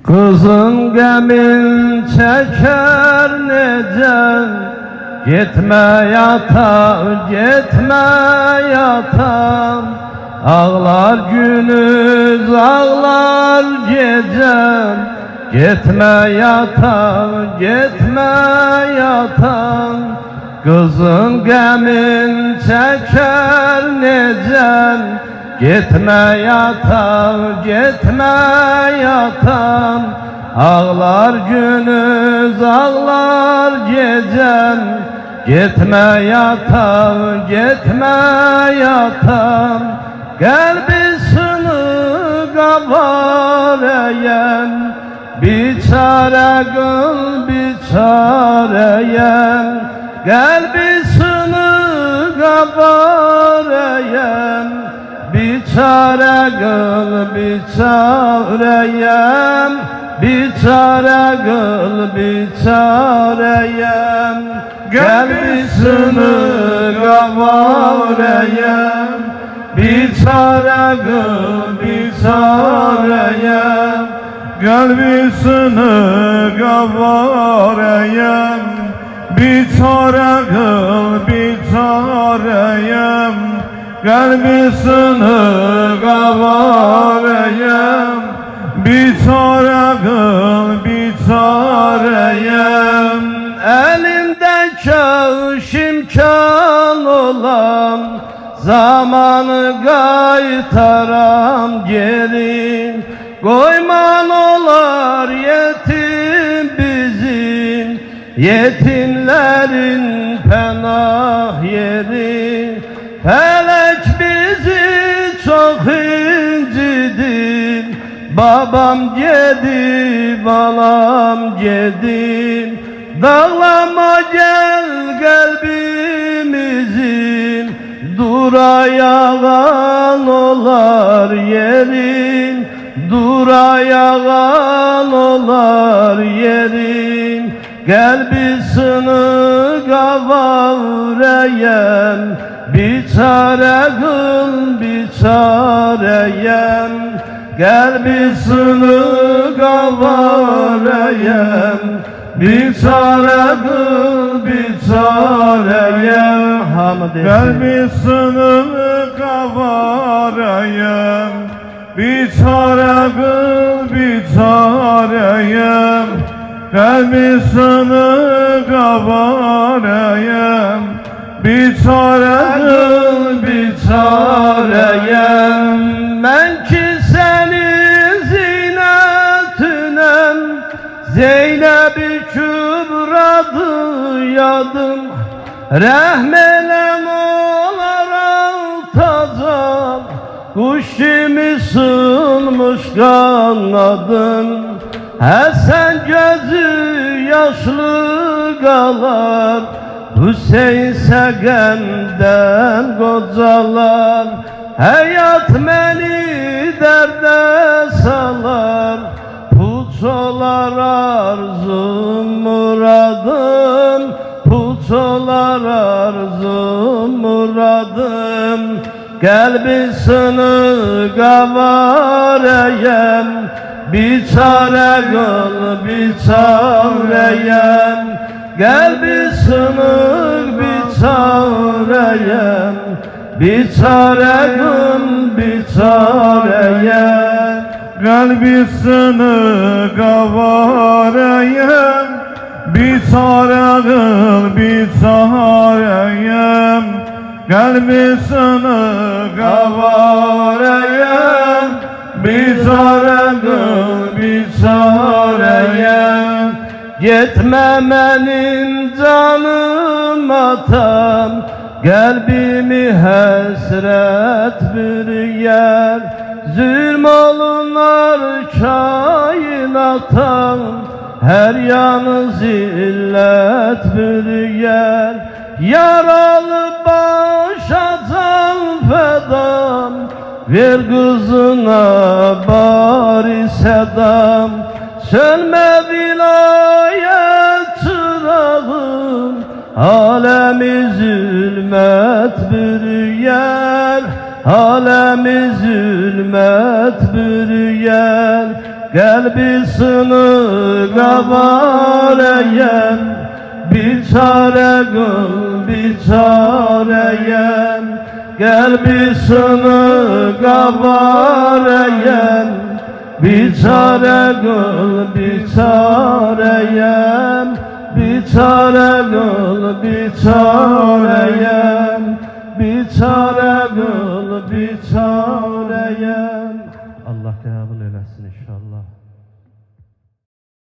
Kızın gemin çeker necen, gitme yatağa, gitme yatağa. Ağlar günüz, ağlar gecem, gitme yatağa, gitme yatağa. Kızın gemin çeker necen, gitme yatağa, gitme yatağa. Ağlar günüz, ağlar gecem, gitme yatağa, gitme yatağa. Kalbisini kabarayem, biçare kıl biçareyem. Kalbisini kabarayem, biçare kıl biçareyem. Biçare kıl biçareyem. Kalbisini kabarayem, biçare kıl biçareyem. Kalbisini kabarayem, biçare kıl biçareyem. Kalbisini kabarayem, biçare kıl biçareyem. Elinde kaş imkan olan, zamanı kaytaram geri. Koyman olar yetim bizim, yetimlerin penah yeri. Felek bizi çok incidi, babam gedi, balam gedi. Dağlama gel kalbimizin, durayağan olar yerin. Durayağan olar yerin. Kalbisini kavrayem, biçare kıl biçareyem. Kalbisini kavrayem, biçare kıl biçareyem. Kalbisini kavarayem, biçare kıl biçareyem. Kalbisini kavarayem, biçare kıl biçareyem. Ben ki senin zinetinem, Zeynep-i Kübra'dı yadım. Rahmelem olar altacan, kuş gibi sınmış kanadın. Hasan gözü yaşlı kalar, Hüseyin Segen'den kocalar. Hayat beni derde salar, puçolar arzum muradım. Puçolar arzum muradım. Kalbisini kavarayem, biçare kıl biçareyem. Kalbisini biçareyem, biçare kıl biçareyem. Kalbisini kavarayem, biçare kıl biçareyem. Kalbisini kavarayem, biçare kıl biçareyem. Gitme benim canım atam, kalbimi hasret bürüyer. Zulm olunar kainata, her yanı zillet bürüyer. Yaralı başa can fedam, ver kızına bari sedam. Sönme vilayet çırağım, alemi zulmet bürüyer. Alemi zulmet bürüyer. Qəlbisini qabarəyəm, biçare qıl biçarəyəm. Qəlbisini qabarəyəm, biçare qıl biçarəyəm. Biçare qıl biçarəyəm, biçare qıl biçarəyəm. Allah qəbul eləsin inşallah.